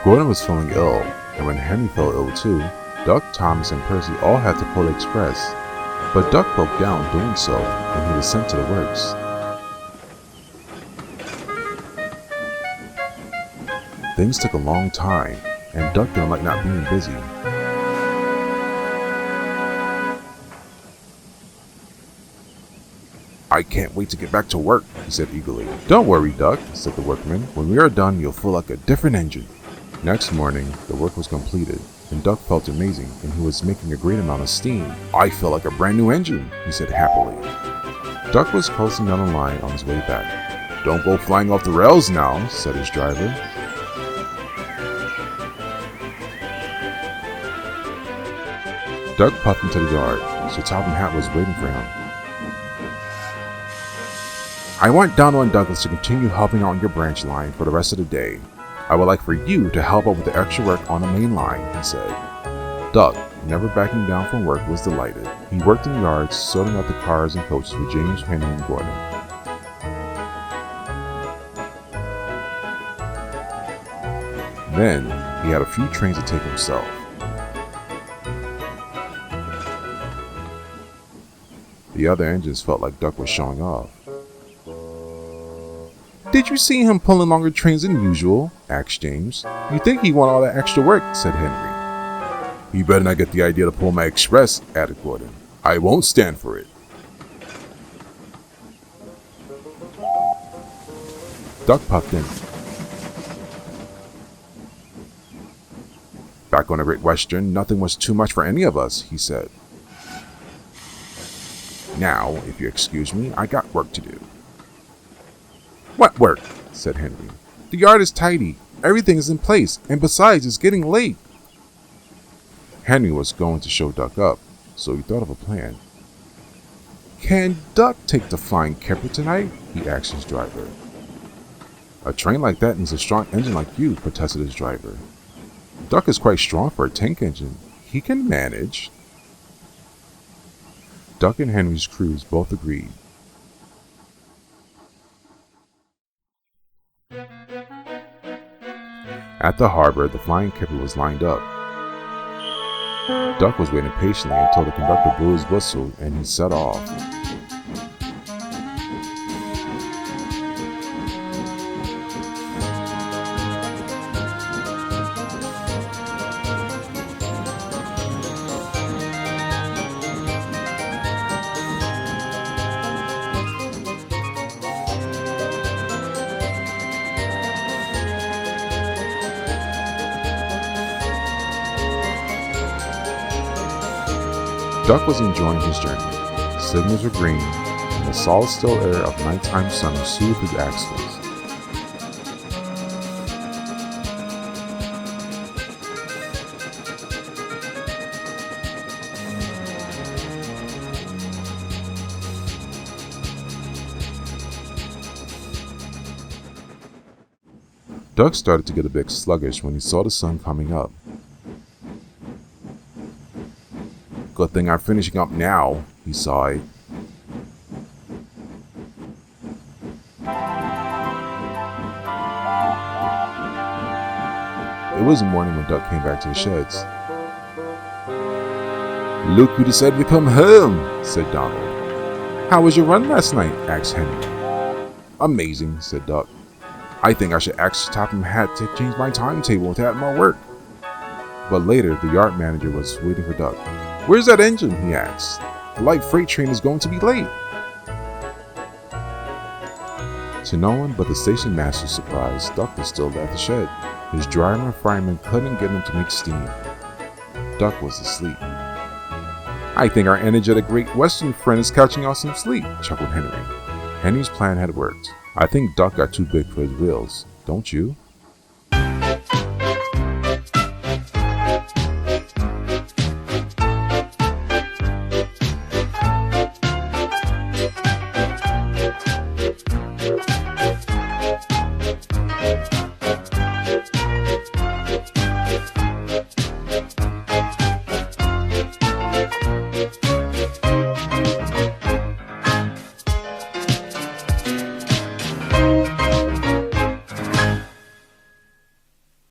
Gordon was feeling ill, and when Henry fell ill too, Duck, Thomas, and Percy all had to pull the express. But Duck broke down doing so, and he was sent to the works. Things took a long time, and Duck didn't like not being busy. "I can't wait to get back to work," he said eagerly. "Don't worry, Duck," said the workman. "When we are done, you'll feel like a different engine." Next morning, the work was completed, and Duck felt amazing, and he was making a great amount of steam. "I feel like a brand new engine," he said happily. Duck was coasting down the line on his way back. "Don't go flying off the rails now," said his driver. Duck puffed into the yard, so Topham Hatt was waiting for him. "I want Donald and Douglas to continue helping out on your branch line for the rest of the day. I would like for you to help out with the extra work on the main line," he said. Duck, never backing down from work, was delighted. He worked in the yards, sorting out the cars and coaches with James, Henry, and Gordon. Then, he had a few trains to take himself. The other engines felt like Duck was showing off. "Did you see him pulling longer trains than usual?" asked James. "You think he want all that extra work," said Henry. "You better not get the idea to pull my express," added Gordon. "I won't stand for it." Duck puffed in. "Back on the Great Western, nothing was too much for any of us," he said. "Now, if you excuse me, I got work to do." "What work?" said Henry. "The yard is tidy, everything is in place, and besides, it's getting late." Henry was going to show Duck up, so he thought of a plan. "Can Duck take the Flying Kipper tonight?" he asked his driver. "A train like that needs a strong engine like you," protested his driver. "Duck is quite strong for a tank engine. He can manage." Duck and Henry's crews both agreed. At the harbor, the Flying Kipper was lined up. Duck was waiting patiently until the conductor blew his whistle and he set off. Duck was enjoying his journey. Signals were green, and the solid still air of nighttime summer soothed his axles. Duck started to get a bit sluggish when he saw the sun coming up. "Good thing I'm finishing up now," he sighed. It was morning when Duck came back to the sheds. "Look who decided to come home," said Donald. "How was your run last night?" asked Henry. "Amazing," said Duck. "I think I should ask Topham Hatt to change my timetable to add more work." But later, the yard manager was waiting for Duck. "Where's that engine?" he asked. "The light freight train is going to be late." To no one but the station master's surprise, Duck was still at the shed. His driver and fireman couldn't get him to make steam. Duck was asleep. "I think our energy at the Great Western friend is catching us some sleep," chuckled Henry. Henry's plan had worked. "I think Duck got too big for his wheels, don't you?"